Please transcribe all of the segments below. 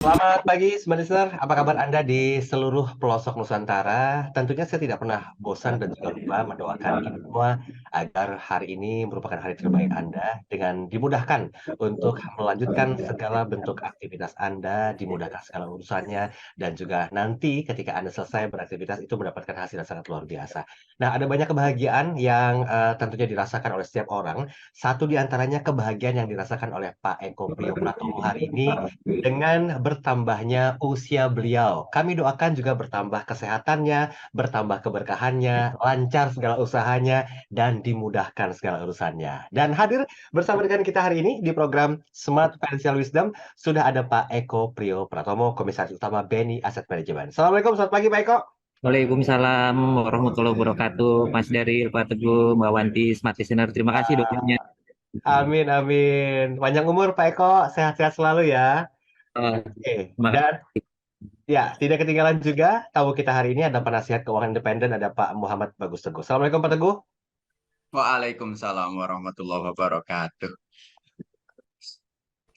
Selamat pagi, Smart Listener. Apa kabar Anda di seluruh pelosok Nusantara? Tentunya saya tidak pernah bosan dan juga lupa mendoakan kita semua agar hari ini merupakan hari terbaik Anda dengan dimudahkan untuk melanjutkan segala bentuk aktivitas Anda, dimudahkan segala urusannya, dan juga nanti ketika Anda selesai beraktivitas itu mendapatkan hasil yang sangat luar biasa. Nah, ada banyak kebahagiaan yang tentunya dirasakan oleh setiap orang. Satu di antaranya kebahagiaan yang dirasakan oleh Pak Eko Priyo Pratomo hari ini dengan bertambahnya usia beliau. Kami doakan juga bertambah kesehatannya, bertambah keberkahannya, lancar segala usahanya, dan dimudahkan segala urusannya. Dan hadir bersama dengan kita hari ini di program Smart Financial Wisdom, sudah ada Pak Eko Priyo Pratomo, Komisaris Utama BNI Asset Management. Assalamualaikum, selamat pagi Pak Eko. Waalaikumsalam warahmatullahi wabarakatuh, Mas Daril, Pak Teguh, Mbak Wanti, Smart Listener. Terima kasih doanya. Amin, amin. Panjang umur Pak Eko, sehat-sehat selalu ya. Oke, Terima dan kasih. ya, tidak ketinggalan juga tamu kita hari ini ada penasihat keuangan independen, ada Pak Muhammad Bagus Teguh. Assalamualaikum Pak Teguh. Waalaikumsalam warahmatullahi wabarakatuh.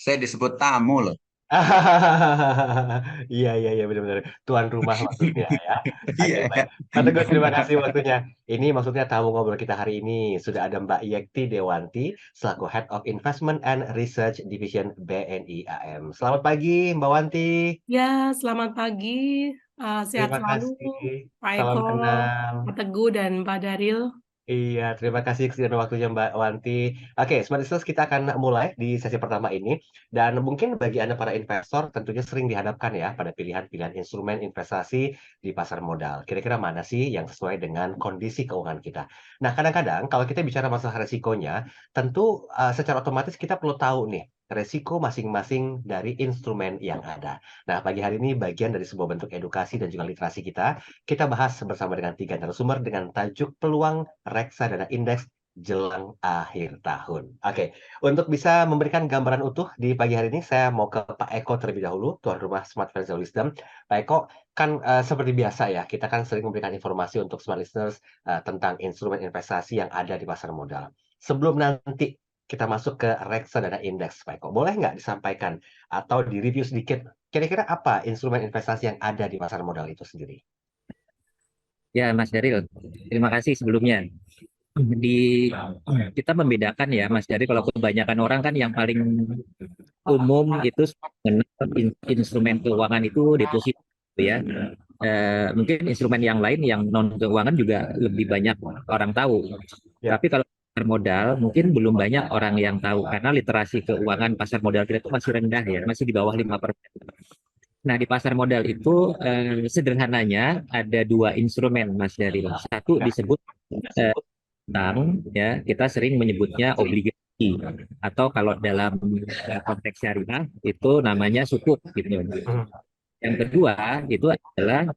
Saya disebut tamu loh. Iya, iya, iya, benar-benar. Tuan rumah maksudnya ya. Oke, Iya. baik. Pak Teguh, terima kasih waktunya. Ini maksudnya tamu ngobrol kita hari ini. Sudah ada Mbak Yekti Dewanti, selaku Head of Investment and Research Division BNI AM. Selamat pagi, Mbak Wanti. Ya, selamat pagi. Sehat Terima selalu, kasih. Pak Eko, Salam kenal. Pak Teguh, dan Pak Daril. Iya, terima kasih kesediaan waktunya Mbak Wanti. Oke, Smart Listeners, kita akan mulai di sesi pertama ini. Dan mungkin bagi Anda para investor tentunya sering dihadapkan ya pada pilihan-pilihan instrumen investasi di pasar modal. Kira-kira mana sih yang sesuai dengan kondisi keuangan kita? Nah, kadang-kadang kalau kita bicara masalah resikonya, tentu secara otomatis kita perlu tahu nih resiko masing-masing dari instrumen yang ada. Nah, pagi hari ini bagian dari sebuah bentuk edukasi dan juga literasi kita bahas bersama dengan tiga narasumber dengan tajuk peluang reksadana indeks jelang akhir tahun. Oke, untuk bisa memberikan gambaran utuh di pagi hari ini, saya mau ke Pak Eko terlebih dahulu, tuan rumah Smart Financial Wisdom. Pak Eko, kan seperti biasa ya, kita kan sering memberikan informasi untuk smart listeners tentang instrumen investasi yang ada di pasar modal. Sebelum nanti kita masuk ke reksadana indeks, Pak Eko, boleh nggak disampaikan atau direview sedikit, kira-kira apa instrumen investasi yang ada di pasar modal itu sendiri? Ya, Mas Daril, terima kasih sebelumnya. Di kita membedakan ya, Mas Daril, kalau kebanyakan orang kan yang paling umum itu mengenal instrumen keuangan itu deposito ya. Mungkin instrumen yang lain yang non keuangan juga lebih banyak orang tahu. Ya. Tapi kalau pasar modal mungkin belum banyak orang yang tahu karena literasi keuangan pasar modal kita itu masih rendah ya, masih di bawah 5%. Nah, di pasar modal itu sederhananya ada dua instrumen, Mas Daril. Satu disebut eh, utang, ya kita sering menyebutnya obligasi, atau kalau dalam konteks syariah itu namanya sukuk gitu. Hmm. Yang kedua itu adalah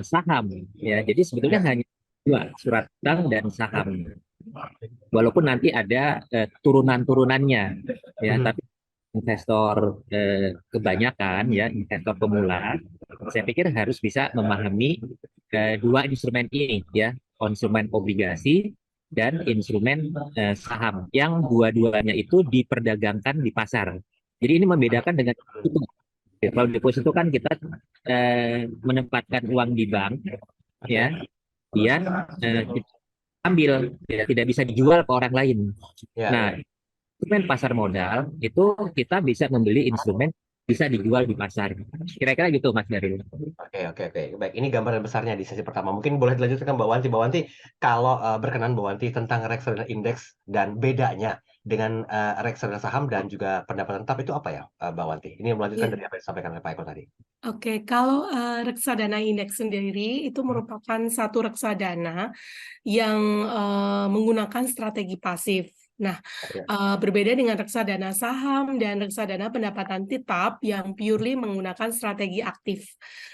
saham, ya. Jadi sebetulnya hanya dua, surat utang dan saham. Walaupun nanti ada turunan-turunannya, ya, Mhm. tapi investor kebanyakan ya investor pemula, saya pikir harus bisa memahami dua instrumen ini ya, instrumen obligasi dan instrumen saham yang dua-duanya itu diperdagangkan di pasar. Jadi ini membedakan dengan itu. Kalau deposito kan kita menempatkan uang di bank Oke. ya, dia kita ambil ya, tidak bisa dijual ke orang lain. Ya, Nah, ya. instrumen pasar modal itu kita bisa membeli instrumen bisa dijual di pasar. Kira-kira gitu Mas Daril. Oke, oke, oke. Baik, ini gambaran besarnya di sesi pertama. Mungkin boleh dilanjutkan Mbak Wanti. Mbak Wanti, kalau berkenan Mbak Wanti tentang reksadana indeks dan bedanya dengan reksadana saham dan juga pendapatan tetap itu apa ya, Mbak Wanti? Ini melanjutkan Ya, dari apa yang disampaikan oleh Pak Eko tadi. oke. Kalau reksadana indeks sendiri itu Hmm. merupakan satu reksadana yang menggunakan strategi pasif. Nah, Ya. berbeda dengan reksadana saham dan reksadana pendapatan tetap yang purely menggunakan strategi aktif.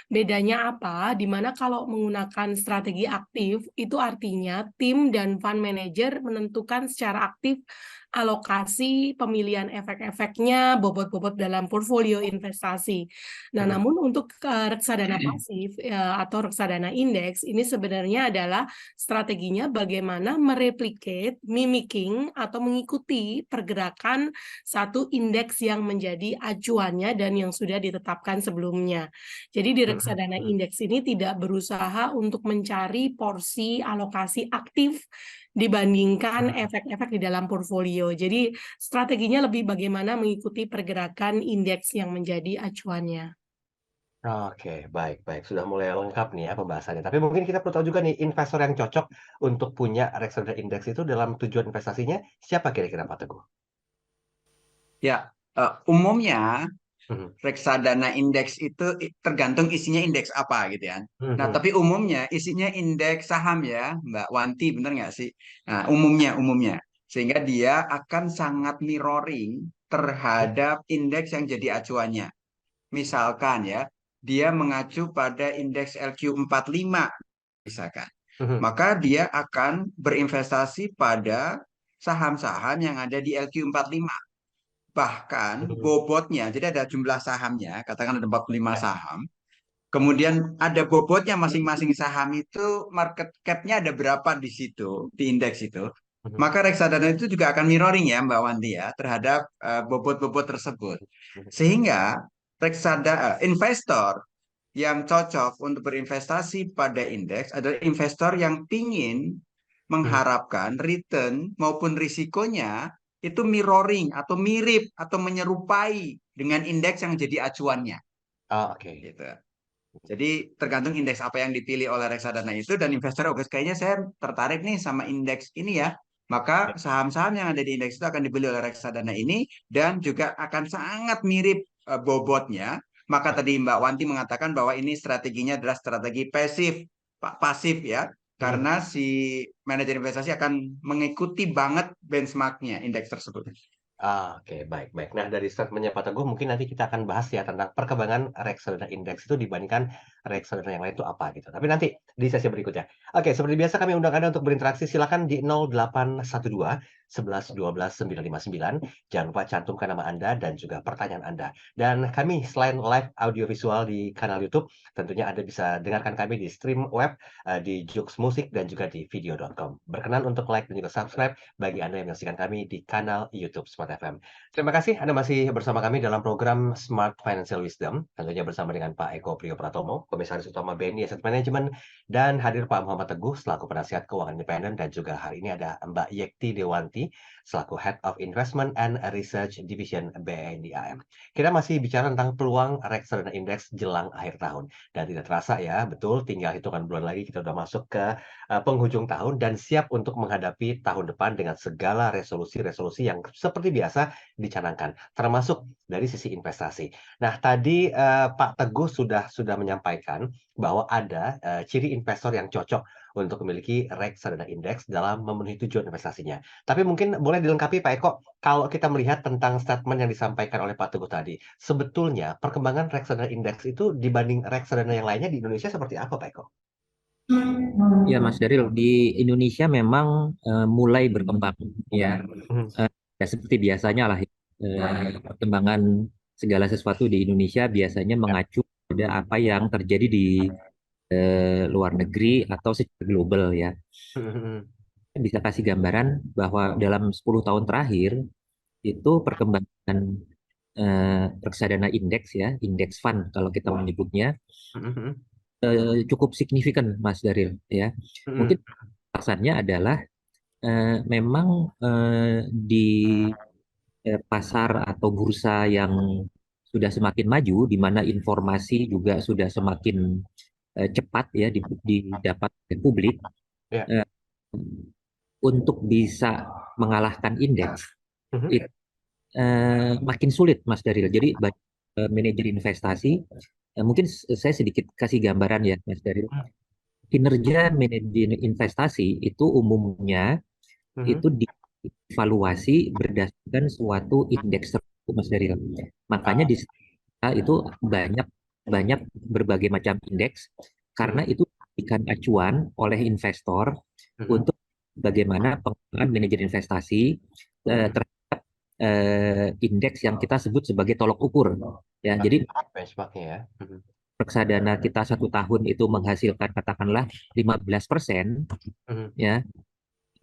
Bedanya apa? Di mana kalau menggunakan strategi aktif, itu artinya tim dan fund manager menentukan secara aktif alokasi, pemilihan efek-efeknya, bobot-bobot dalam portfolio investasi. Nah, namun untuk reksadana pasif atau reksadana indeks ini sebenarnya adalah strateginya bagaimana mereplicate, mimicking atau mengikuti pergerakan satu indeks yang menjadi acuannya dan yang sudah ditetapkan sebelumnya. Jadi di reksadana indeks ini tidak berusaha untuk mencari porsi alokasi aktif dibandingkan efek-efek di dalam portfolio. Jadi strateginya lebih bagaimana mengikuti pergerakan indeks yang menjadi acuannya. Oke, baik baik. Sudah mulai lengkap nih ya pembahasannya. Tapi mungkin kita perlu tahu juga nih investor yang cocok untuk punya reksadana indeks itu dalam tujuan investasinya siapa kira-kira Pak Teguh? Ya, umumnya Mhm, reksadana indeks itu tergantung isinya indeks apa gitu ya. Nah, mhm, tapi umumnya isinya indeks saham ya, Mbak Wanti, bener nggak sih? Nah, umumnya. Sehingga dia akan sangat mirroring terhadap indeks yang jadi acuannya. Misalkan ya, dia mengacu pada indeks LQ45 misalkan. mhm, Maka dia akan berinvestasi pada saham-saham yang ada di LQ45. Bahkan mhm. bobotnya, jadi ada jumlah sahamnya, katakan ada 45 Ya, saham. Kemudian ada bobotnya masing-masing saham itu market cap-nya ada berapa di situ, di indeks itu. mhm, Maka reksadana itu juga akan mirroring ya Mbak Wanti ya terhadap bobot-bobot tersebut. mhm, Sehingga investor yang cocok untuk berinvestasi pada indeks adalah investor yang ingin mhm. mengharapkan return maupun risikonya itu mirroring atau mirip atau menyerupai dengan indeks yang jadi acuannya Oh, oke. gitu. Jadi tergantung indeks apa yang dipilih oleh reksadana itu dan investor oke kayaknya saya tertarik nih sama indeks ini ya. Ya, Maka saham-saham yang ada di indeks itu akan dibeli oleh reksadana ini dan juga akan sangat mirip bobotnya. Maka tadi Mbak Wanti mengatakan bahwa ini strateginya adalah strategi pasif ya. mhm. Karena si manajer investasi akan mengikuti banget benchmarknya indeks tersebut. Oke, baik baik. Nah, dari statement-nya Pak Teguh mungkin nanti kita akan bahas ya tentang perkembangan reksadana indeks itu dibandingkan reksadana yang lain itu apa gitu. Tapi nanti di sesi berikutnya. Oke, seperti biasa kami undang Anda untuk berinteraksi silakan di 0812 11 12 959. Jangan lupa cantumkan nama Anda dan juga pertanyaan Anda. Dan kami selain live audio visual di kanal YouTube, tentunya Anda bisa dengarkan kami di stream web di Jux Musik dan juga di video.com. Berkenan untuk like dan juga subscribe bagi Anda yang menyaksikan kami di kanal YouTube Smart FM. Terima kasih Anda masih bersama kami dalam program Smart Financial Wisdom, tentunya bersama dengan Pak Eko Priyo Pratomo, Komisaris Utama BNI Asset Management, dan hadir Pak Muhammad Teguh selaku penasihat keuangan independen, dan juga hari ini ada Mbak Yekti Dewanti selaku Head of Investment and Research Division BNI AM. Kita masih bicara tentang peluang reksadana indeks jelang akhir tahun, dan tidak terasa ya, betul tinggal hitungan bulan lagi kita sudah masuk ke penghujung tahun dan siap untuk menghadapi tahun depan dengan segala resolusi-resolusi yang seperti biasa dicanangkan, termasuk dari sisi investasi. Nah, tadi Pak Teguh sudah menyampaikan bahwa ada ciri investor yang cocok untuk memiliki reksadana indeks dalam memenuhi tujuan investasinya. Tapi mungkin boleh dilengkapi Pak Eko, kalau kita melihat tentang statement yang disampaikan oleh Pak Teguh tadi, sebetulnya perkembangan reksadana indeks itu dibanding reksadana yang lainnya di Indonesia seperti apa Pak Eko? Ya, Mas Daril, di Indonesia memang mulai berkembang ya. Mhm, Ya seperti biasanya lah perkembangan segala sesuatu di Indonesia biasanya ya, mengacu pada apa yang terjadi di luar negeri atau secara global ya. mhm, mhm, Bisa kasih gambaran bahwa dalam 10 tahun terakhir itu perkembangan reksadana indeks ya, indeks fund kalau kita menyebutnya mhm, mhm, cukup signifikan Mas Daril ya. mhm. Mungkin alasannya adalah memang di pasar atau bursa yang sudah semakin maju, di mana informasi juga sudah semakin cepat ya didapat oleh publik, Ya, eh, untuk bisa mengalahkan indeks mhm, itu makin sulit, Mas Daril. Jadi banyak manajer investasi, mungkin saya sedikit kasih gambaran ya, Mas Daril. Kinerja manajer investasi itu umumnya mhm. itu dievaluasi berdasarkan suatu indeks tertentu, Mas Daril. Makanya Ah, di sana itu banyak banyak berbagai macam indeks karena mhm, itu dijadikan acuan oleh investor mhm, untuk bagaimana pengembangan manajer investasi terhadap indeks yang kita sebut sebagai tolok ukur. Ya, jadi benchmarknya ya. Mhm. reksadana kita 1 tahun itu menghasilkan katakanlah 15%, Mhm. ya.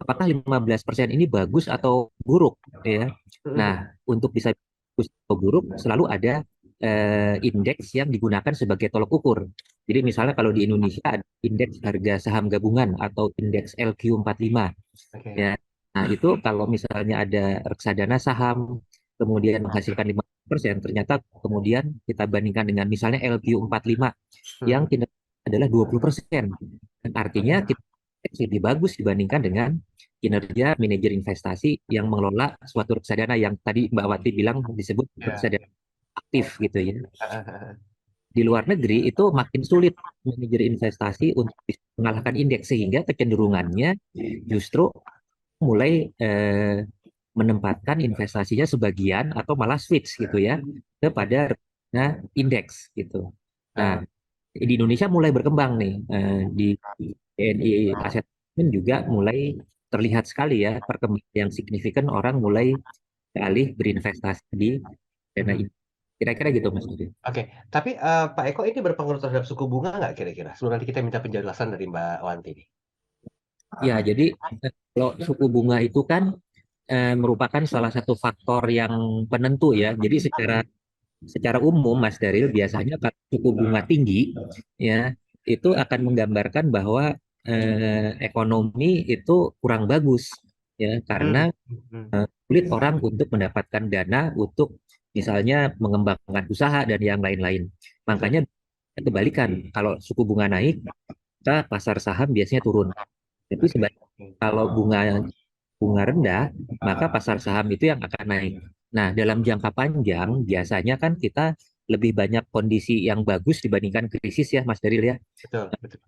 Apakah 15% ini bagus atau buruk, ya? Mhm. Nah, untuk bisa bagus atau buruk selalu ada indeks yang digunakan sebagai tolok ukur. Jadi misalnya kalau di Indonesia ada indeks harga saham gabungan atau indeks LQ45, Oke. ya. Nah, itu kalau misalnya ada reksadana saham kemudian menghasilkan 5%, ternyata kemudian kita bandingkan dengan misalnya LQ45 yang Mhm. kinerjanya adalah 20%. Dan artinya kita lebih bagus dibandingkan dengan kinerja manajer investasi yang mengelola suatu reksadana yang tadi Mbak Wati bilang disebut Ya. reksadana aktif gitu ya. Heeh, heeh. Di luar negeri itu makin sulit manajer investasi untuk bisa mengalahkan indeks sehingga kecenderungannya justru mulai menempatkan investasinya sebagian atau malah switch gitu ya kepada reksadana indeks gitu. Nah, Heeh. di Indonesia mulai berkembang nih di BNI Aset Management juga mulai terlihat sekali ya perkembangan yang signifikan, orang mulai beralih berinvestasi di dana Mhm. indeks. Kira-kira gitu Mas Budi. Oke, tapi, Pak Eko ini berpengaruh terhadap suku bunga nggak kira-kira? Sebelum nanti kita minta penjelasan dari Mbak Wanti nih. Ya, jadi kalau suku bunga itu kan merupakan salah satu faktor yang penentu ya. Jadi secara umum Mas Daril biasanya kalau suku bunga tinggi ya itu akan menggambarkan bahwa ekonomi itu kurang bagus ya karena Mhm. Mhm. sulit orang untuk mendapatkan dana untuk misalnya mengembangkan usaha dan yang lain-lain. Betul. Makanya kebalikan, kalau suku bunga naik, maka pasar saham biasanya turun. Tapi Oke. sebaliknya kalau bunga rendah, maka pasar saham itu yang akan naik. Nah, dalam jangka panjang biasanya kan kita lebih banyak kondisi yang bagus dibandingkan krisis ya, Mas Daril ya. Betul betul.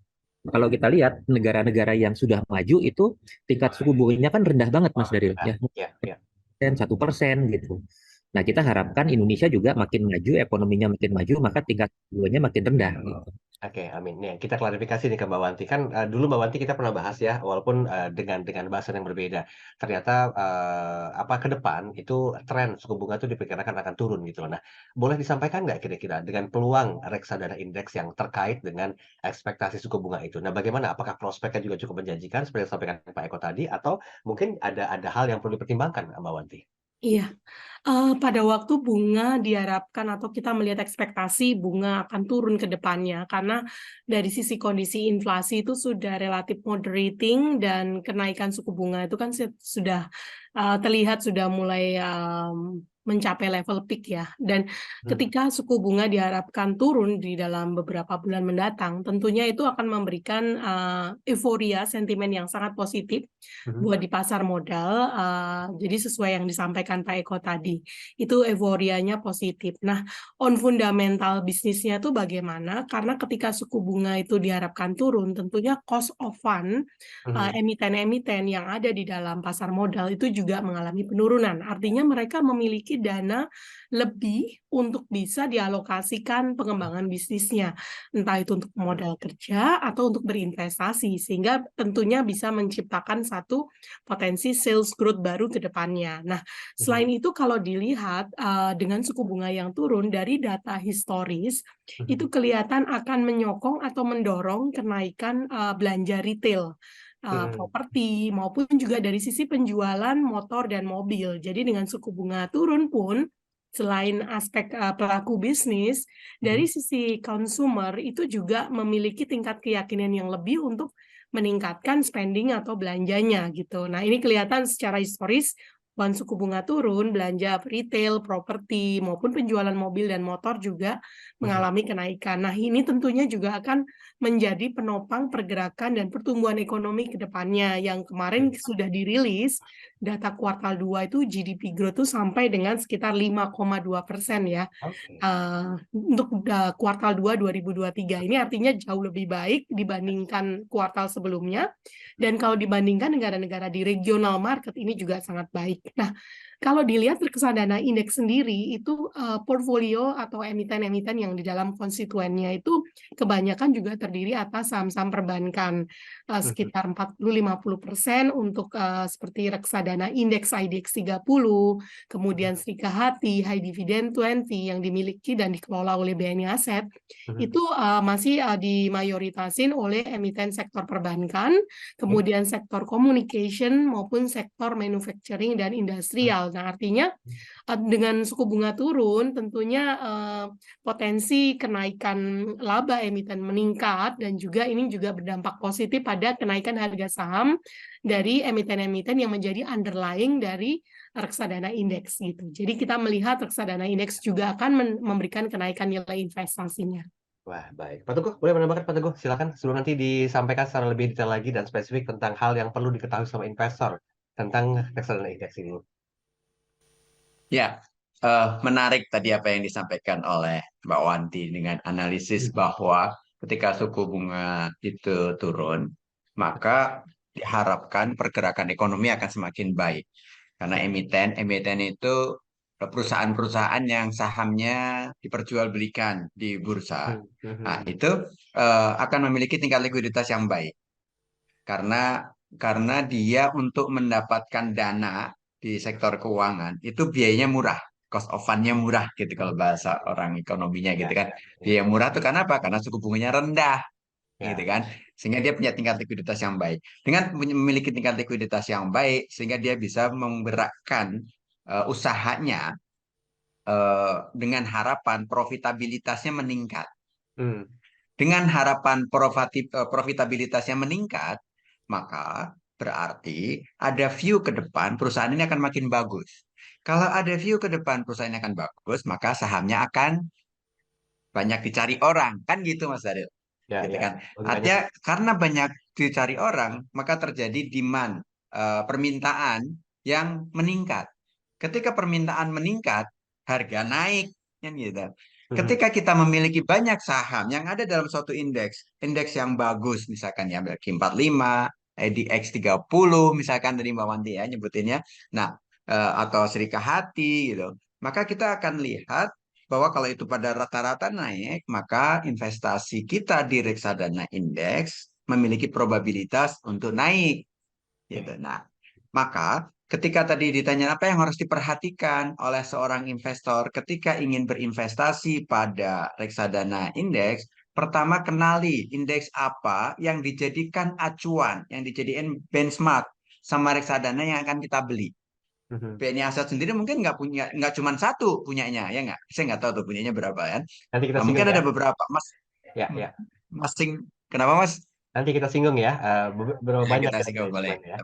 Kalau kita lihat negara-negara yang sudah maju itu tingkat suku bunganya kan rendah banget, Mas Daril Ah, ya, iya iya. 1% gitu. Nah, kita harapkan Indonesia juga makin maju, ekonominya makin maju, maka tingkat suku bunganya makin rendah. Gitu. Oke, amin. Nih, kita klarifikasi nih ke Mbak Wanti. Kan, dulu Mbak Wanti kita pernah bahas ya, walaupun, dengan bahasan yang berbeda. Ternyata, apa, ke depan itu tren suku bunga itu diperkirakan akan turun gitu loh. Nah, boleh disampaikan nggak kira-kira dengan peluang reksadana indeks yang terkait dengan ekspektasi suku bunga itu? Nah, bagaimana? Apakah prospeknya juga cukup menjanjikan seperti yang disampaikan Pak Eko tadi, atau mungkin ada hal yang perlu dipertimbangkan, Mbak Wanti? Iya. Pada waktu bunga diharapkan atau kita melihat ekspektasi bunga akan turun ke depannya, karena dari sisi kondisi inflasi itu sudah relatif moderating dan kenaikan suku bunga itu kan sudah terlihat sudah mulai mencapai level peak ya. Dan Hmm. ketika suku bunga diharapkan turun di dalam beberapa bulan mendatang, tentunya itu akan memberikan euforia, sentimen yang sangat positif Mhm. buat di pasar modal. Jadi sesuai yang disampaikan Pak Eko tadi, itu euforianya positif. Nah, on fundamental bisnisnya tuh bagaimana? Karena ketika suku bunga itu diharapkan turun, tentunya cost of fund Mhm. emiten-emiten yang ada di dalam pasar modal itu juga mengalami penurunan. Artinya mereka memiliki dana lebih untuk bisa dialokasikan pengembangan bisnisnya, entah itu untuk modal kerja atau untuk berinvestasi, sehingga tentunya bisa menciptakan satu potensi sales growth baru ke depannya. Nah, Mhm. selain itu kalau dilihat dengan suku bunga yang turun dari data historis, itu Mhm. kelihatan akan menyokong atau mendorong kenaikan belanja retail, Mhm. properti maupun juga dari sisi penjualan motor dan mobil. Jadi dengan suku bunga turun pun, selain aspek pelaku bisnis, Mhm. dari sisi consumer itu juga memiliki tingkat keyakinan yang lebih untuk meningkatkan spending atau belanjanya gitu. Nah, ini kelihatan secara historis, suku bunga turun, belanja retail, properti, maupun penjualan mobil dan motor juga Mhm. mengalami kenaikan. Nah, ini tentunya juga akan menjadi penopang pergerakan dan pertumbuhan ekonomi ke depannya. Yang kemarin Oke. sudah dirilis, data kuartal 2 itu GDP growth itu sampai dengan sekitar 5,2% ya. Oke. Untuk kuartal 2 2023. Ini artinya jauh lebih baik dibandingkan kuartal sebelumnya, dan kalau dibandingkan negara-negara di regional market ini juga sangat baik. Nah, kalau dilihat reksadana indeks sendiri itu portfolio atau emiten-emiten yang di dalam konstituennya itu kebanyakan juga terdiri atas saham-saham perbankan sekitar 40-50% untuk seperti reksadana indeks IDX 30, kemudian Srikahati, High Dividend 20 yang dimiliki dan dikelola oleh BNI Asset itu masih dimayoritasin oleh emiten sektor perbankan, kemudian sektor communication maupun sektor manufacturing dan industrial. Nah, artinya dengan suku bunga turun, tentunya potensi kenaikan laba emiten meningkat dan juga ini juga berdampak positif pada kenaikan harga saham dari emiten-emiten yang menjadi underlying dari reksadana indeks gitu. Jadi kita melihat reksadana indeks juga akan memberikan kenaikan nilai investasinya. Wah, baik. Pak Teguh, boleh menambahkan Pak Teguh? Silakan sebelum nanti disampaikan secara lebih detail lagi dan spesifik tentang hal yang perlu diketahui sama investor tentang reksadana indeks ini. Ya, menarik tadi apa yang disampaikan oleh Mbak Wanti dengan analisis bahwa ketika suku bunga itu turun, maka diharapkan pergerakan ekonomi akan semakin baik. Karena emiten itu perusahaan-perusahaan yang sahamnya diperjualbelikan di bursa. Nah, itu akan memiliki tingkat likuiditas yang baik. Karena dia untuk mendapatkan dana di sektor keuangan itu biayanya murah, cost of fund-nya murah gitu kalau bahasa orang ekonominya gitu kan. Biaya murah itu karena apa? Karena suku bunganya rendah gitu kan. Sehingga dia punya tingkat likuiditas yang baik. Dengan memiliki tingkat likuiditas yang baik sehingga dia bisa menggerakkan usahanya dengan harapan profitabilitasnya meningkat. Dengan harapan profitabilitasnya meningkat, maka berarti ada view ke depan perusahaan ini akan makin bagus. Kalau ada view ke depan perusahaan ini akan bagus, maka sahamnya akan banyak dicari orang. Kan gitu Mas Daril. Gitu kan. Artinya karena banyak dicari orang, maka terjadi demand, permintaan yang meningkat. Ketika permintaan meningkat, harga naik. Kan gitu. Ketika kita memiliki banyak saham yang ada dalam suatu indeks yang bagus, misalkan ya QI45, IDX 30, misalkan tadi Mbak Wanti ya nyebutinnya, nah atau Srikahati gitu, maka kita akan lihat bahwa kalau itu pada rata-rata naik, maka investasi kita di reksadana indeks memiliki probabilitas untuk naik. Gitu. Nah, maka ketika tadi ditanya apa yang harus diperhatikan oleh seorang investor ketika ingin berinvestasi pada reksadana indeks, pertama kenali indeks apa yang dijadikan acuan, yang dijadikan benchmark sama reksadana yang akan kita beli. BNI Asset sendiri mungkin nggak cuma satu punyanya, ya nggak? Saya nggak tahu tuh punyanya berapa kan. Nanti kita Nah, singgung mungkin ya. ada beberapa, Mas. Ya. Kenapa Mas? Nanti kita singgung ya, berapa Ya, banyak kita kira-kira singgung boleh. instrumennya.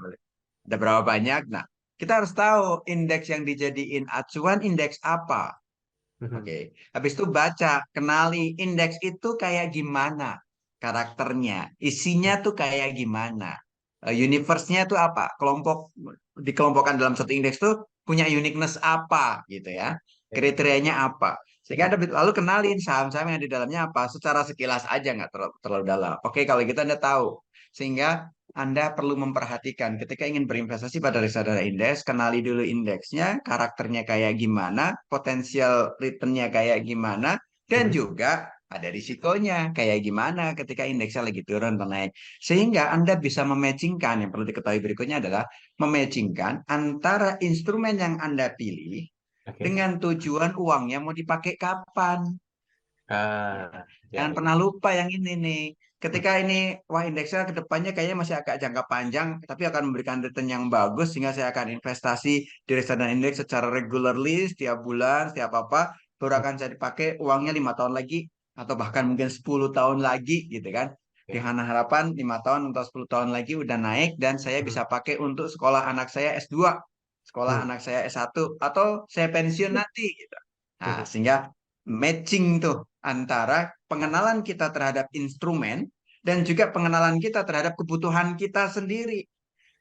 Ada berapa banyak? Nah, kita harus tahu indeks yang dijadiin acuan indeks apa. Oke. Habis itu baca, kenali indeks itu kayak gimana karakternya, isinya tuh kayak gimana, universe-nya tuh apa, dikelompokkan dalam satu indeks tuh punya uniqueness apa gitu ya, kriterianya apa. Sehingga lalu kenalin saham-saham yang di dalamnya apa, secara sekilas aja nggak terlalu dalam. Oke, kalau gitu Anda tahu. Sehingga Anda perlu memperhatikan ketika ingin berinvestasi pada reksadana indeks, kenali dulu indeksnya, karakternya kayak gimana, potensial return-nya kayak gimana, dan juga ada risikonya kayak gimana ketika indeksnya lagi turun atau naik. Sehingga Anda bisa mematchingkan, yang perlu diketahui berikutnya adalah mematchingkan antara instrumen yang Anda pilih dengan tujuan uangnya mau dipakai kapan. Jangan pernah lupa yang ini nih. Ketika ini, wah indeksnya ke depannya kayaknya masih agak jangka panjang, tapi akan memberikan return yang bagus, sehingga saya akan investasi di reksadana indeks secara regularly, setiap bulan, setiap apa, baru akan saya dipakai uangnya 5 tahun lagi, atau bahkan mungkin 10 tahun lagi, gitu kan. Dengan harapan 5 tahun atau 10 tahun lagi udah naik, dan saya bisa pakai untuk sekolah anak saya S2, sekolah anak saya S1, atau saya pensiun nanti, gitu. Nah, sehingga matching tuh antara pengenalan kita terhadap instrumen dan juga pengenalan kita terhadap kebutuhan kita sendiri.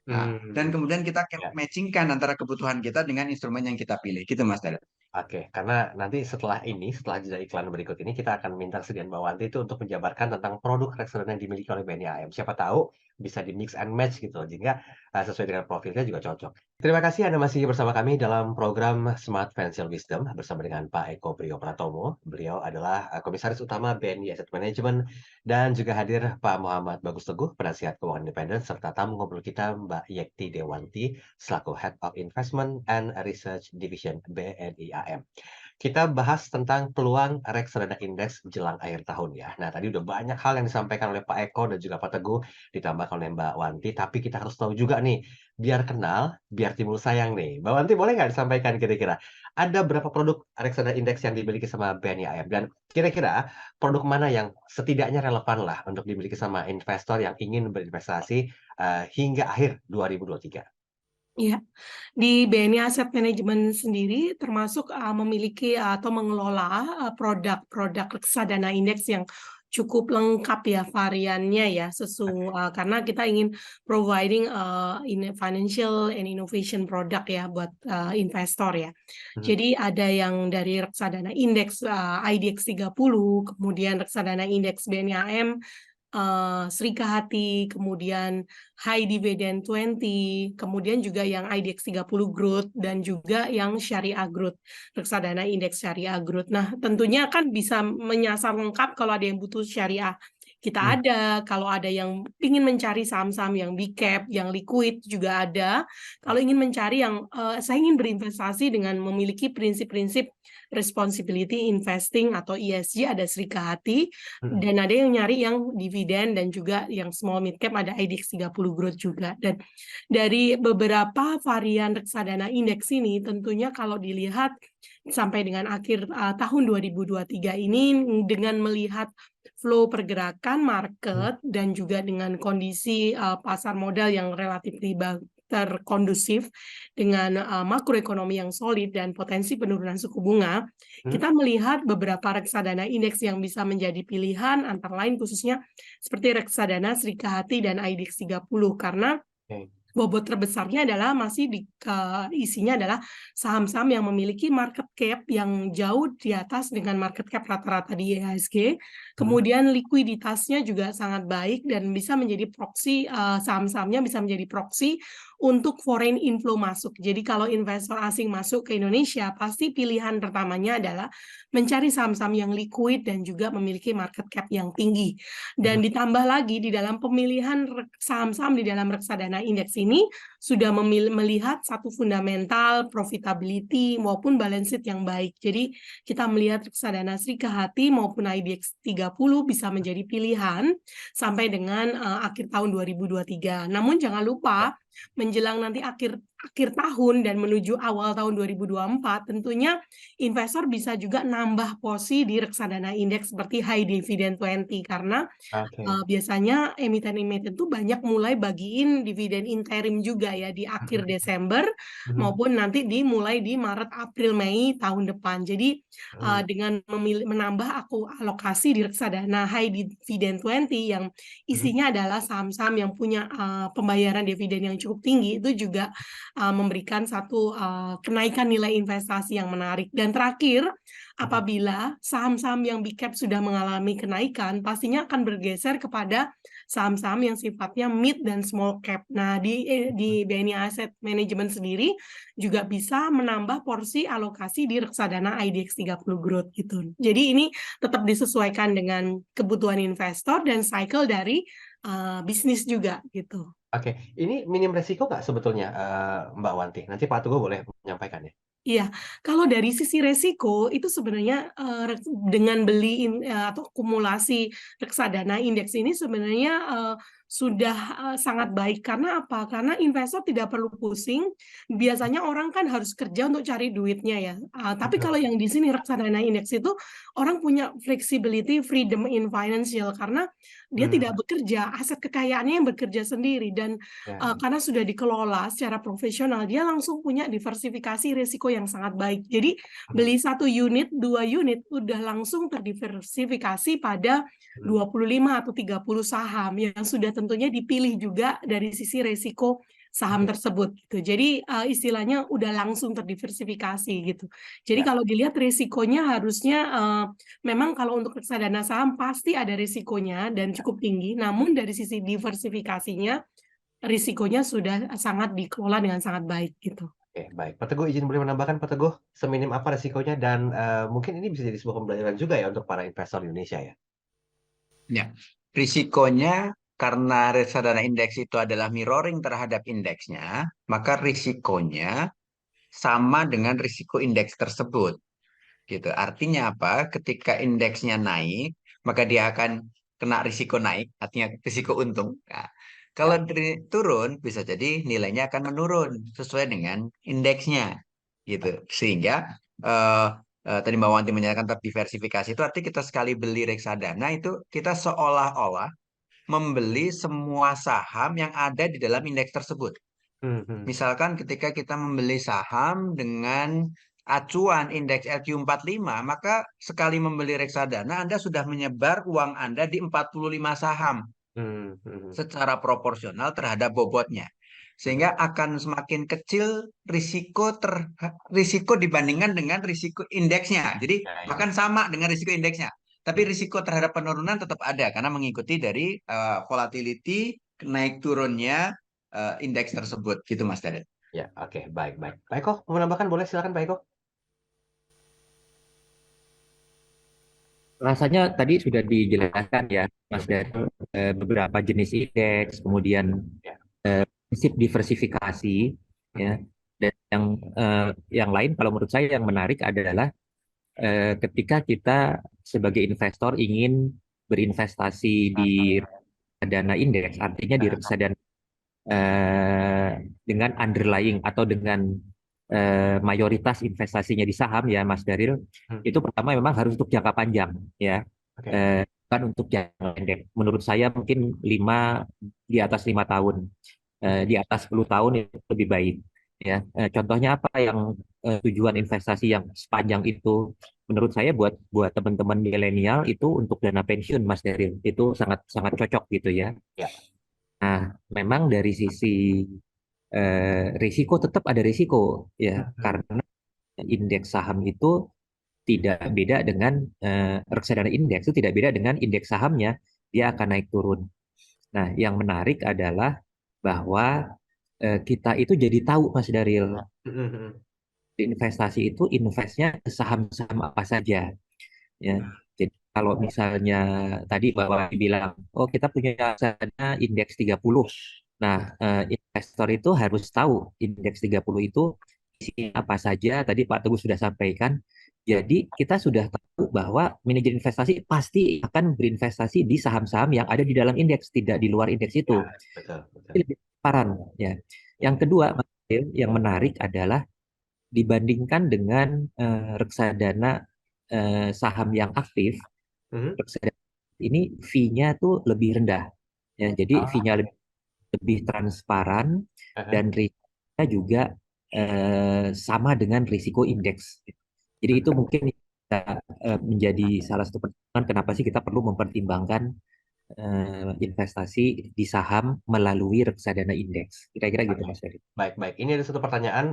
Nah, dan kemudian kita matchingkan antara kebutuhan kita dengan instrumen yang kita pilih. Gitu Mas Dara. Oke, karena nanti setelah ini, setelah jeda iklan berikut ini, kita akan minta kesediaan Mbak Wanti itu untuk menjabarkan tentang produk reksadana yang dimiliki oleh BNI AM. Siapa tahu bisa di mix and match gitu, sehingga sesuai dengan profilnya juga cocok. Terima kasih Anda masih bersama kami dalam program Smart Financial Wisdom bersama dengan Pak Eko Priyo Pratomo. Beliau adalah Komisaris Utama BNI Asset Management dan juga hadir Pak Muhammad Bagus Teguh, penasihat keuangan independen, serta tamu ngobrol kita Mbak Yekti Dewanti, selaku Head of Investment and Research Division BNI AM. Kita bahas tentang peluang reksadana indeks jelang akhir tahun ya. Nah, tadi udah banyak hal yang disampaikan oleh Pak Eko dan juga Pak Teguh, ditambahkan oleh Mbak Wanti, tapi kita harus tahu juga nih, biar kenal, biar timbul sayang nih. Mbak Wanti boleh nggak disampaikan kira-kira, ada berapa produk reksadana indeks yang dimiliki sama BNI AM? Dan kira-kira produk mana yang setidaknya relevan lah untuk dimiliki sama investor yang ingin berinvestasi hingga akhir 2023? Iya, di BNI Asset Management sendiri termasuk memiliki atau mengelola produk-produk reksadana indeks yang cukup lengkap ya variannya ya karena kita ingin providing in financial and innovation product ya buat investor ya. Jadi ada yang dari reksadana indeks IDX 30, kemudian reksadana indeks BNI AM Srikahati, kemudian High Dividend 20, kemudian juga yang IDX 30 Growth, dan juga yang Syariah Growth, reksadana indeks Syariah Growth. Nah, tentunya kan bisa menyasar lengkap kalau ada yang butuh syariah. Kita ada, kalau ada yang ingin mencari saham-saham yang big cap, yang liquid juga ada. Kalau ingin mencari yang, saya ingin berinvestasi dengan memiliki prinsip-prinsip responsibility investing atau ESG, ada Srikahati, dan ada yang nyari yang dividen dan juga yang small mid cap ada IDX 30 Growth juga. Dan dari beberapa varian reksadana indeks ini tentunya kalau dilihat sampai dengan akhir tahun 2023 ini dengan melihat flow pergerakan market dan juga dengan kondisi pasar modal yang relatif terkondusif dengan makroekonomi yang solid dan potensi penurunan suku bunga, kita melihat beberapa reksadana indeks yang bisa menjadi pilihan antara lain khususnya seperti reksadana Srikahati dan IDX 30 karena bobot terbesarnya adalah masih isinya adalah saham-saham yang memiliki market cap yang jauh di atas dengan market cap rata-rata di IHSG. Kemudian likuiditasnya juga sangat baik dan bisa menjadi proxy, saham-sahamnya bisa menjadi proxy untuk foreign inflow masuk. Jadi kalau investor asing masuk ke Indonesia, pasti pilihan pertamanya adalah mencari saham-saham yang liquid dan juga memiliki market cap yang tinggi. Dan ditambah lagi di dalam pemilihan saham-saham di dalam reksadana indeks ini sudah melihat satu fundamental, profitability maupun balance sheet yang baik. Jadi kita melihat reksadana Srikahati maupun IDX 30 bisa menjadi pilihan sampai dengan akhir tahun 2023. Namun jangan lupa menjelang nanti akhir tahun dan menuju awal tahun 2024 tentunya investor bisa juga nambah porsi di reksadana indeks seperti High Dividend 20 karena biasanya emiten-emiten itu banyak mulai bagiin dividen interim juga ya di akhir Desember maupun nanti dimulai di Maret, April, Mei tahun depan. Jadi dengan menambah alokasi di reksadana High Dividend 20 yang isinya adalah saham-saham yang punya pembayaran dividen yang cukup tinggi itu juga memberikan satu kenaikan nilai investasi yang menarik. Dan terakhir, apabila saham-saham yang big cap sudah mengalami kenaikan, pastinya akan bergeser kepada saham-saham yang sifatnya mid dan small cap. Nah, di BNI Asset Management sendiri juga bisa menambah porsi alokasi di reksadana IDX 30 Growth gitu. Jadi ini tetap disesuaikan dengan kebutuhan investor dan cycle dari bisnis juga gitu. Oke, ini minim resiko nggak sebetulnya, Mbak Wanti? Nanti Pak Teguh boleh menyampaikan ya. Iya, kalau dari sisi resiko itu sebenarnya dengan beli atau akumulasi reksadana indeks ini sebenarnya sudah sangat baik. Karena apa? Karena investor tidak perlu pusing. Biasanya orang kan harus kerja untuk cari duitnya ya. Tapi kalau yang di sini reksadana indeks itu orang punya flexibility, freedom in financial karena dia tidak bekerja, aset kekayaannya yang bekerja sendiri dan karena sudah dikelola secara profesional, dia langsung punya diversifikasi risiko yang sangat baik. Jadi beli 1 unit, 2 unit udah langsung terdiversifikasi pada 25 atau 30 saham yang sudah tentunya dipilih juga dari sisi risiko saham tersebut gitu. Jadi istilahnya udah langsung terdiversifikasi gitu. Jadi Ya. kalau dilihat risikonya harusnya memang kalau untuk reksadana saham pasti ada risikonya dan cukup tinggi. Namun dari sisi diversifikasinya risikonya sudah sangat dikelola dengan sangat baik gitu. Oke, baik. Pak Teguh izin boleh menambahkan Pak Teguh, seminim apa resikonya dan mungkin ini bisa jadi sebuah pembelajaran juga ya untuk para investor di Indonesia ya? Ya, risikonya karena reksadana indeks itu adalah mirroring terhadap indeksnya, maka risikonya sama dengan risiko indeks tersebut. Gitu. Artinya apa? Ketika indeksnya naik, maka dia akan kena risiko naik, artinya risiko untung. Nah, kalau Ya. turun, bisa jadi nilainya akan menurun sesuai dengan indeksnya, gitu. Sehingga tadi Mbak Wanti menyatakan terdiversifikasi itu artinya kita sekali beli reksadana itu kita seolah-olah membeli semua saham yang ada di dalam indeks tersebut. Hmm. Misalkan ketika kita membeli saham dengan acuan indeks LQ45, maka sekali membeli reksadana Anda sudah menyebar uang Anda di 45 saham Hmm. secara proporsional terhadap bobotnya. Sehingga akan semakin kecil risiko dibandingkan dengan risiko indeksnya. Jadi Ya, ya. bahkan sama dengan risiko indeksnya. Tapi risiko terhadap penurunan tetap ada karena mengikuti dari volatility naik turunnya indeks tersebut gitu Mas Dadet. Ya, oke, baik, baik. Pak Eko, mau menambahkan boleh silakan Pak Eko. Rasanya tadi sudah dijelaskan ya, Mas, dari beberapa jenis indeks, kemudian Ya. prinsip diversifikasi, ya. Dan yang lain, kalau menurut saya yang menarik adalah ketika kita sebagai investor ingin berinvestasi di dana indeks, artinya di reksadana dengan underlying atau dengan mayoritas investasinya di saham ya Mas Daril, itu pertama memang harus untuk jangka panjang ya, Oke. bukan untuk jangka pendek. Menurut saya mungkin di atas 5 tahun, di atas 10 tahun itu lebih baik ya. Contohnya apa yang tujuan investasi yang sepanjang itu? Menurut saya buat teman-teman milenial itu untuk dana pensiun Mas Daril itu sangat sangat cocok gitu ya. Ya. Nah, memang dari sisi risiko tetap ada risiko ya, karena indeks saham itu tidak beda dengan reksadana indeks itu tidak beda dengan indeks sahamnya, dia akan naik turun. Nah, yang menarik adalah bahwa kita itu jadi tahu Mas Daril, investasi itu investnya ke saham-saham apa saja ya. Jadi kalau misalnya tadi bahwa dibilang, oh kita punya reksadana indeks 30. Nah, investor itu harus tahu indeks 30 itu isinya apa saja. Tadi Pak Teguh sudah sampaikan. Jadi kita sudah tahu bahwa manajer investasi pasti akan berinvestasi di saham-saham yang ada di dalam indeks, tidak di luar indeks itu. Ya, betul, betul. Ini lebih transparan ya. Yang kedua, yang menarik adalah dibandingkan dengan reksadana saham yang aktif, reksadana ini fee-nya tuh lebih rendah ya. Jadi fee-nya lebih transparan dan risikonya juga sama dengan risiko indeks. Jadi itu mungkin kita, menjadi salah satu pertimbangan kenapa sih kita perlu mempertimbangkan investasi di saham melalui reksadana indeks. Kira-kira gitu Mas Ferry. Baik, baik. Ini ada satu pertanyaan,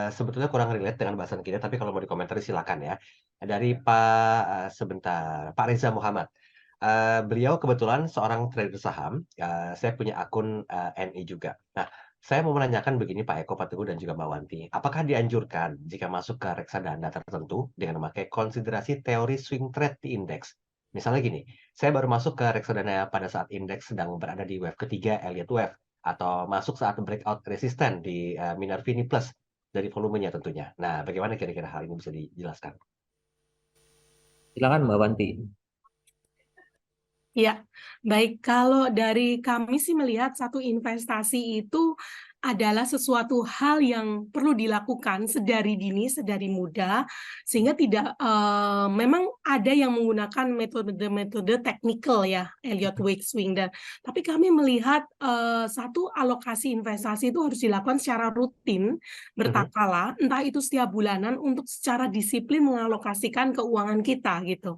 sebetulnya kurang relate dengan bahasan kita, tapi kalau mau dikomentari silakan ya. Dari sebentar, Pak Reza Muhammad. Beliau kebetulan seorang trader saham, saya punya akun NI juga. Nah, saya mau menanyakan begini Pak Eko, Pak Teguh, dan juga Mbak Wanti. Apakah dianjurkan jika masuk ke reksadana tertentu dengan memakai konsiderasi teori swing trade di indeks? Misalnya gini, saya baru masuk ke reksadana pada saat indeks sedang berada di wave ketiga Elliott Wave, atau masuk saat breakout resisten di Minervini Plus dari volumenya tentunya. Nah, bagaimana kira-kira hal ini bisa dijelaskan? Silakan Mbak Wanti. Ya, baik. Kalau dari kami sih melihat satu investasi itu adalah sesuatu hal yang perlu dilakukan sedari dini, sedari muda, sehingga tidak memang ada yang menggunakan metode-metode teknikal ya, Elliott Wave Swing, tapi kami melihat satu alokasi investasi itu harus dilakukan secara rutin, bertakala, entah itu setiap bulanan untuk secara disiplin mengalokasikan keuangan kita gitu.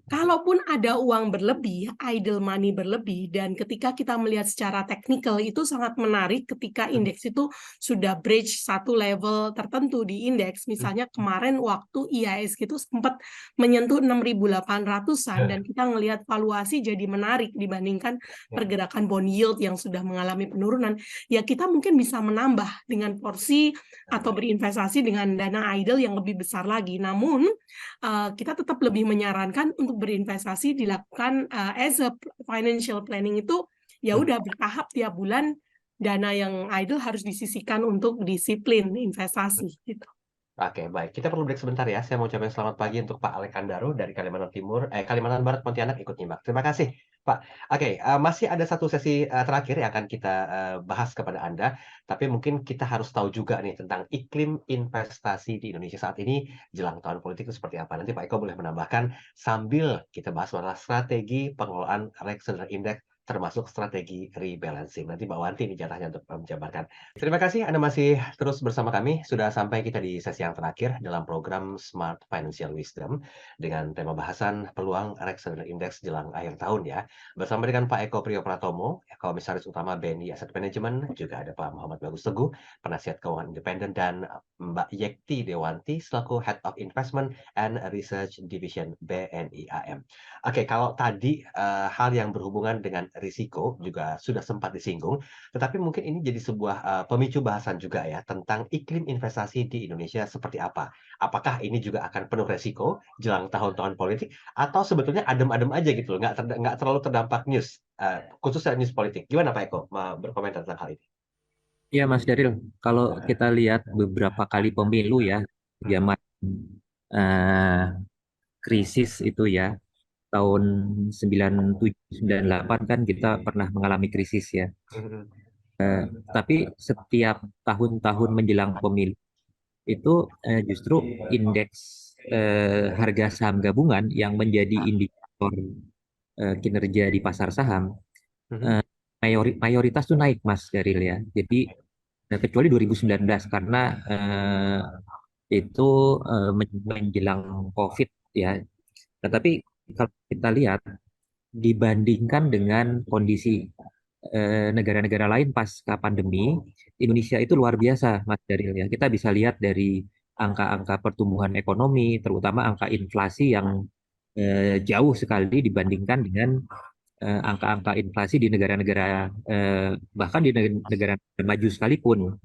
Kalaupun ada uang berlebih, idle money berlebih, dan ketika kita melihat secara teknikal itu sangat menarik ketika indeks itu sudah bridge satu level tertentu di indeks. Misalnya kemarin waktu IHSG itu sempat menyentuh 6.800-an dan kita ngelihat valuasi jadi menarik dibandingkan pergerakan bond yield yang sudah mengalami penurunan. Ya kita mungkin bisa menambah dengan porsi atau berinvestasi dengan dana idle yang lebih besar lagi. Namun kita tetap lebih menyarankan untuk berinvestasi dilakukan as a financial planning itu ya udah bertahap tiap bulan, dana yang idle harus disisihkan untuk disiplin investasi gitu. Oke, baik. Kita perlu break sebentar ya. Saya mau ucapin selamat pagi untuk Pak Alekandaro dari Kalimantan Barat, Pontianak ikut nyimak. Terima kasih, Pak. Oke, masih ada satu sesi terakhir yang akan kita bahas kepada Anda. Tapi mungkin kita harus tahu juga nih tentang iklim investasi di Indonesia saat ini jelang tahun politik itu seperti apa. Nanti Pak Eko boleh menambahkan sambil kita bahas masalah strategi pengelolaan reksadana indeks termasuk strategi rebalancing. Nanti Mbak Wanti ini jatahnya untuk menjabarkan. Terima kasih Anda masih terus bersama kami. Sudah sampai kita di sesi yang terakhir dalam program Smart Financial Wisdom dengan tema bahasan peluang reksadana indeks jelang akhir tahun ya. Bersama dengan Pak Eko Priyopratomo, Komisaris Utama BNI Asset Management, juga ada Pak Muhammad Bagus Teguh, Penasihat Keuangan Independen, dan Mbak Yekti Dewanti selaku Head of Investment and Research Division BNI AM. Oke, kalau tadi hal yang berhubungan dengan risiko juga sudah sempat disinggung, tetapi mungkin ini jadi sebuah pemicu bahasan juga ya tentang iklim investasi di Indonesia seperti apa. Apakah ini juga akan penuh resiko jelang tahun-tahun politik atau sebetulnya adem-adem aja gitu loh, nggak terlalu terdampak news, khususnya news politik. Gimana Pak Eko berkomentar tentang hal ini? Ya Mas Daril, kalau kita lihat beberapa kali pemilu ya, zaman krisis itu ya, tahun 97-98 kan kita pernah mengalami krisis ya. Tapi setiap tahun-tahun menjelang pemilu itu justru indeks harga saham gabungan yang menjadi indikator kinerja di pasar saham mayoritas tuh naik Mas Daril ya. Jadi kecuali 2019 karena itu menjelang COVID ya. Tetapi kalau kita lihat dibandingkan dengan kondisi negara-negara lain pasca pandemi, Indonesia itu luar biasa, Mas Daril ya. Kita bisa lihat dari angka-angka pertumbuhan ekonomi, terutama angka inflasi yang jauh sekali dibandingkan dengan angka-angka inflasi di negara-negara bahkan di negara maju sekalipun,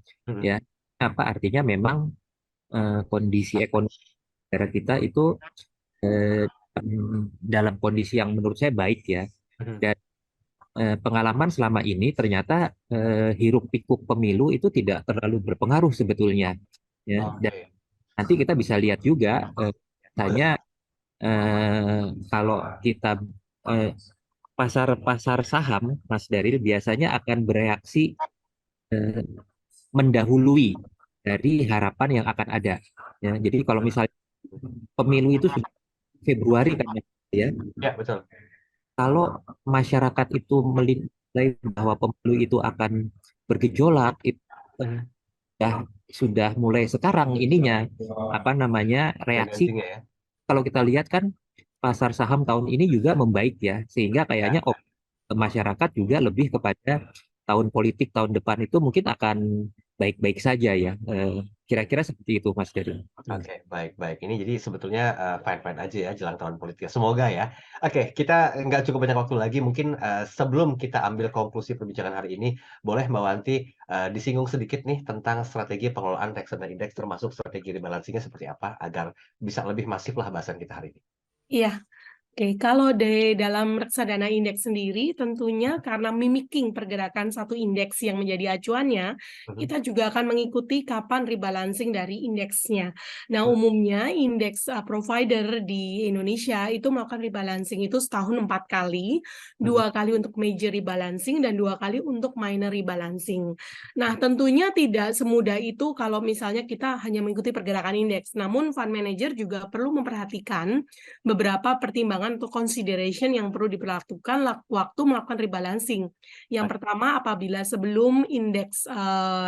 ya. Apa artinya memang kondisi ekonomi negara kita itu dalam kondisi yang menurut saya baik ya. Dan pengalaman selama ini ternyata hiruk pikuk pemilu itu tidak terlalu berpengaruh sebetulnya ya. Dan nanti kita bisa lihat juga misalnya kalau kita pasar saham Mas Daril biasanya akan bereaksi mendahului dari harapan yang akan ada ya. Jadi kalau misalnya pemilu itu sudah Februari kan ya. Ya, betul. Kalau masyarakat itu menilai bahwa pemilu itu akan bergejolak, itu sudah mulai sekarang ininya reaksi. Ya. Kalau kita lihat kan pasar saham tahun ini juga membaik ya, sehingga kayaknya masyarakat juga lebih kepada tahun politik tahun depan itu mungkin akan baik-baik saja ya. Kira-kira seperti itu Mas Dery. Oke, baik. Ini jadi sebetulnya fine-fine aja ya jelang tahun politik. Semoga ya. Oke, kita nggak cukup banyak waktu lagi. Mungkin sebelum kita ambil konklusi perbincangan hari ini, boleh Mbak Wanti disinggung sedikit nih tentang strategi pengelolaan reksadana indeks termasuk strategi rebalancingnya seperti apa agar bisa lebih masif lah bahasan kita hari ini. Iya, Oke, kalau di dalam reksadana indeks sendiri, tentunya karena mimicking pergerakan satu indeks yang menjadi acuannya, Mhm. kita juga akan mengikuti kapan rebalancing dari indeksnya. Nah, Hmm. umumnya indeks provider di Indonesia itu melakukan rebalancing itu setahun 4 kali, 2 kali untuk major rebalancing dan 2 kali untuk minor rebalancing. Nah, tentunya tidak semudah itu kalau misalnya kita hanya mengikuti pergerakan indeks. Namun, fund manager juga perlu memperhatikan beberapa pertimbangan atau consideration yang perlu diperlakukan waktu melakukan rebalancing. Yang pertama, apabila sebelum indeks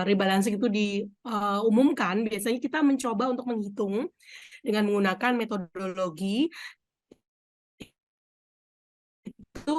rebalancing itu diumumkan, biasanya kita mencoba untuk menghitung dengan menggunakan metodologi itu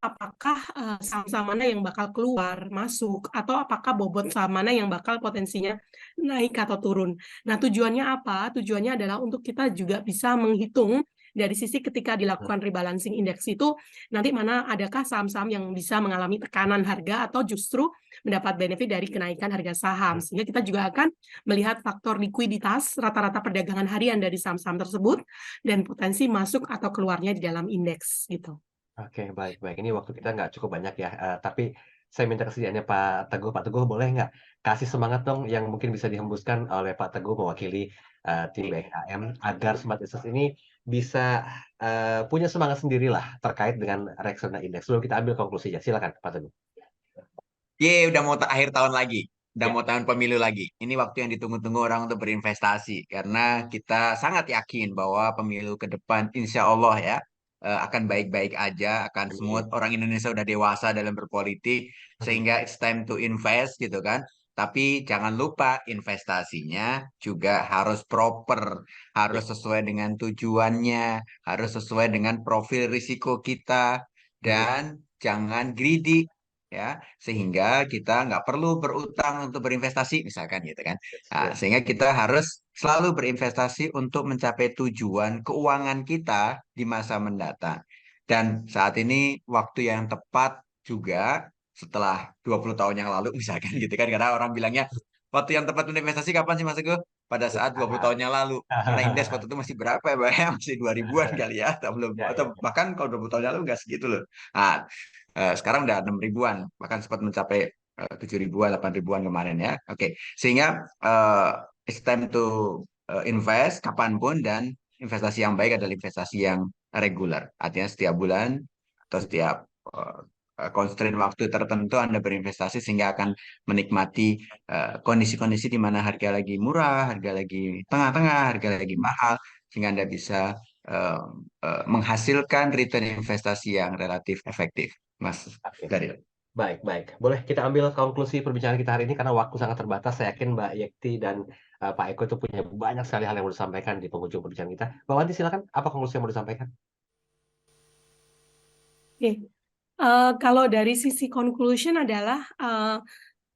apakah saham-saham mana yang bakal keluar, masuk, atau apakah bobot saham mana yang bakal potensinya naik atau turun. Nah, tujuannya apa? Tujuannya adalah untuk kita juga bisa menghitung dari sisi ketika dilakukan rebalancing indeks itu, nanti mana adakah saham-saham yang bisa mengalami tekanan harga atau justru mendapat benefit dari kenaikan harga saham. Sehingga kita juga akan melihat faktor likuiditas, rata-rata perdagangan harian dari saham-saham tersebut, dan potensi masuk atau keluarnya di dalam indeks gitu. Oke, baik-baik. Ini waktu kita nggak cukup banyak ya, tapi saya minta kesediaannya Pak Teguh. Pak Teguh boleh nggak kasih semangat dong yang mungkin bisa dihembuskan oleh Pak Teguh mewakili tim BKM agar Smart Business ini bisa punya semangat sendirilah terkait dengan reksadana indeks. Sebelum kita ambil konklusinya, silakan Pak Teguh. Udah mau akhir tahun lagi. Udah Ya. mau tahun pemilu lagi. Ini waktu yang ditunggu-tunggu orang untuk berinvestasi. Karena kita sangat yakin bahwa pemilu ke depan insya Allah ya akan baik-baik aja. Akan semua Amin. orang Indonesia udah dewasa dalam berpolitik. Mhm. Sehingga it's time to invest gitu kan. Tapi jangan lupa investasinya juga harus proper. Ya. Harus sesuai dengan tujuannya. Harus sesuai dengan profil risiko kita. Mhm. Dan jangan greedy ya sehingga kita nggak perlu berutang untuk berinvestasi misalkan gitu kan. Yes, Nah, yes. sehingga kita harus selalu berinvestasi untuk mencapai tujuan keuangan kita di masa mendatang. Dan saat ini waktu yang tepat juga setelah 20 tahun yang lalu misalkan gitu kan, karena orang bilangnya waktu yang tepat untuk investasi kapan sih Mas Teguh? Pada saat 20 tahun yang lalu. Karena indeks waktu itu masih berapa ya, Bang? Masih 2000-an kali ya, atau belum, Ya, atau ya. bahkan kalau 20 tahun yang lalu nggak segitu loh. Nah, sekarang udah 6 ribuan, bahkan sempat mencapai 7 ribuan, 8 ribuan kemarin ya. Oke, sehingga it's time to invest kapanpun dan investasi yang baik adalah investasi yang reguler. Artinya setiap bulan atau setiap constraint waktu tertentu Anda berinvestasi sehingga akan menikmati kondisi-kondisi di mana harga lagi murah, harga lagi tengah-tengah, harga lagi mahal, sehingga Anda bisa eh, menghasilkan return investasi yang relatif efektif. Mas Oke. Daryl. Baik, baik. Boleh kita ambil konklusi perbincangan kita hari ini karena waktu sangat terbatas. Saya yakin Mbak Yekti dan Pak Eko itu punya banyak sekali hal yang mau disampaikan di penghujung perbincangan kita. Mbak Wanti silakan. Apa konklusi yang mau disampaikan? Oke, kalau dari sisi conclusion adalah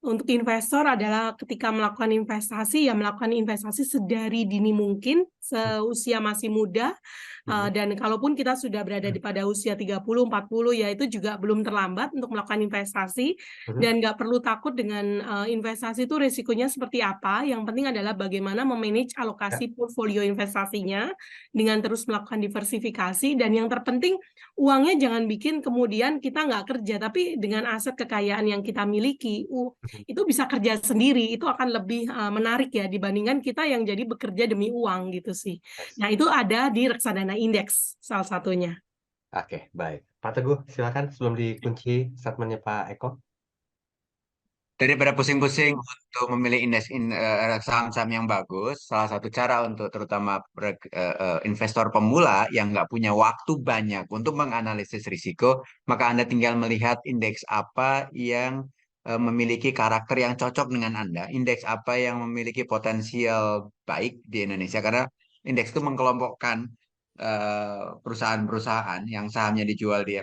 untuk investor adalah ketika melakukan investasi, ya melakukan investasi sedari dini mungkin, seusia masih muda, Mhm. dan kalaupun kita sudah berada di pada usia 30, 40, ya itu juga belum terlambat untuk melakukan investasi, Mhm. dan nggak perlu takut dengan investasi itu risikonya seperti apa, yang penting adalah bagaimana memanage Ya. alokasi portfolio investasinya, dengan terus melakukan diversifikasi, dan yang terpenting uangnya jangan bikin kemudian kita nggak kerja, tapi dengan aset kekayaan yang kita miliki, Mhm. itu bisa kerja sendiri, itu akan lebih menarik ya dibandingkan kita yang jadi bekerja demi uang gitu sih. Yes. Nah, itu ada di reksadana indeks salah satunya. Oke, baik. Pak Teguh, silakan sebelum dikunci statementnya Pak Eko. Daripada pusing-pusing untuk memilih indeks saham-saham yang bagus, salah satu cara untuk terutama investor pemula yang nggak punya waktu banyak untuk menganalisis risiko, maka Anda tinggal melihat indeks apa yang memiliki karakter yang cocok dengan Anda, indeks apa yang memiliki potensial baik di Indonesia, karena indeks itu mengkelompokkan perusahaan-perusahaan yang sahamnya dijual di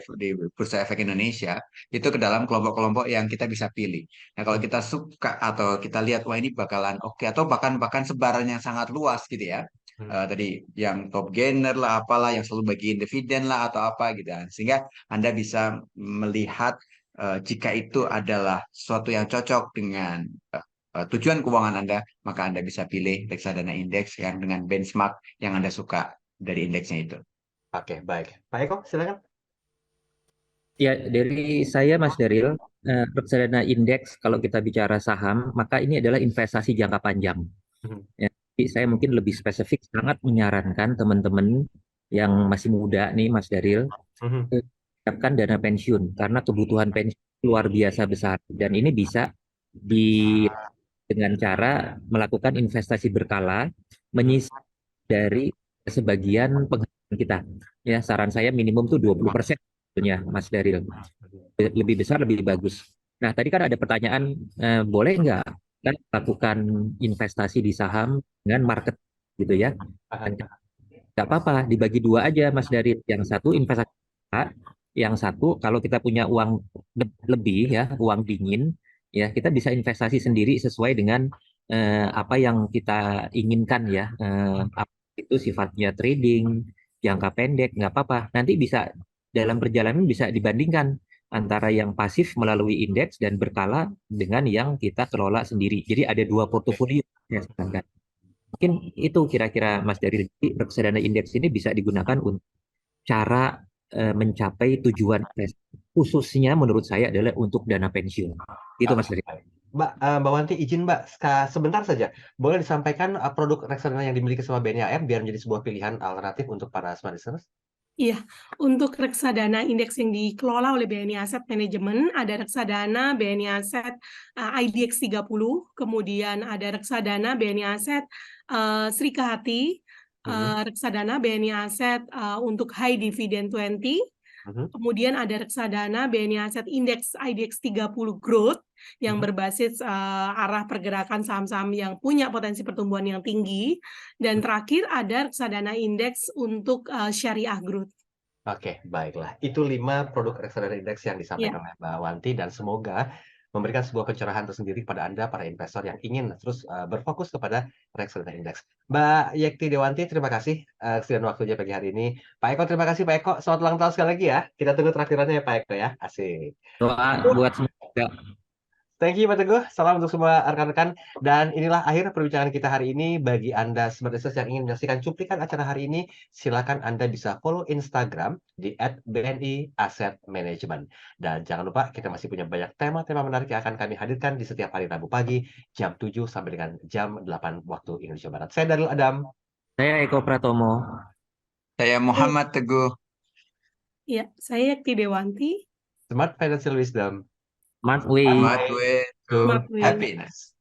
Bursa Efek Indonesia itu ke dalam kelompok-kelompok yang kita bisa pilih. Nah, kalau kita suka atau kita lihat wah ini bakalan oke, atau bahkan bahkan sebaran yang sangat luas gitu ya. Hmm. Tadi yang top gainer lah apalah yang selalu bagiin dividen lah atau apa gitu kan. Sehingga Anda bisa melihat jika itu adalah sesuatu yang cocok dengan tujuan keuangan Anda, maka Anda bisa pilih reksadana indeks yang dengan benchmark yang Anda suka dari indeksnya itu. Oke, baik. Pak Eko, silakan. Ya, dari saya Mas Daril, reksadana indeks kalau kita bicara saham, maka ini adalah investasi jangka panjang. Mhm, Ya, jadi saya mungkin lebih spesifik sangat menyarankan teman-teman yang masih muda nih Mas Daril, mhm. siapkan dana pensiun karena kebutuhan pensiun luar biasa besar dan ini bisa di dengan cara melakukan investasi berkala, menyisih dari sebagian penghasilan kita. Ya, saran saya minimum tuh 20% sebetulnya, Mas Daril. Lebih besar lebih bagus. Nah, tadi kan ada pertanyaan, boleh nggak kan lakukan investasi di saham dengan market gitu ya? Dan nggak apa-apa, dibagi dua aja Mas Daril. Yang satu investasi, yang satu kalau kita punya uang lebih ya, uang dingin, ya kita bisa investasi sendiri sesuai dengan apa yang kita inginkan ya. Apa itu sifatnya trading, jangka pendek, nggak apa-apa. Nanti bisa dalam perjalanan bisa dibandingkan antara yang pasif melalui indeks dan berkala dengan yang kita kelola sendiri. Jadi ada dua portofolio ya sekarang. Mungkin itu kira-kira Mas dari reksadana indeks ini bisa digunakan untuk cara mencapai tujuan investasi. Khususnya menurut saya adalah untuk dana pensiun. Itu Mas Oke, dari. baik. Mbak Wanti, izin Mbak, sebentar saja. Boleh disampaikan produk reksadana yang dimiliki sama BNI AM biar menjadi sebuah pilihan alternatif untuk para smart listeners? Iya, untuk reksadana indeks yang dikelola oleh BNI Asset Management, ada reksadana BNI Asset IDX 30, kemudian ada reksadana BNI Asset Sri Kahati, Mhm, reksadana BNI Asset untuk High Dividend 20, mhm, kemudian ada reksadana BNI Asset Index IDX 30 Growth yang mhm. berbasis arah pergerakan saham-saham yang punya potensi pertumbuhan yang tinggi. Dan terakhir ada reksadana indeks untuk Syariah Growth. Oke, baiklah. Itu 5 produk reksadana indeks yang Ya, disampaikan oleh Mbak Wanti dan semoga memberikan sebuah pencerahan tersendiri kepada Anda para investor yang ingin terus berfokus kepada reksadana indeks. Mbak Yekti Dewanti, terima kasih kesediaan waktunya pagi hari ini. Pak Eko, terima kasih Pak Eko. Selamat ulang tahun sekali lagi ya. Kita tunggu traktirannya ya Pak Eko ya. Asik. Doa buat semoga. Thank you Pak Teguh, salam untuk semua rekan-rekan. Dan inilah akhir perbincangan kita hari ini. Bagi Anda Smart Listeners yang ingin menyaksikan cuplikan acara hari ini, silakan Anda bisa follow Instagram di @BNI Asset Management. Dan jangan lupa kita masih punya banyak tema-tema menarik yang akan kami hadirkan di setiap hari Rabu pagi, jam 7 sampai dengan jam 8 waktu Indonesia Barat. Saya Darul Adam, Saya Eko Pratomo. Saya Muhammad Teguh. ya, saya Yakti Dewanti. Smart Financial Wisdom, Smart Way. Smart way to Smart Way. happiness.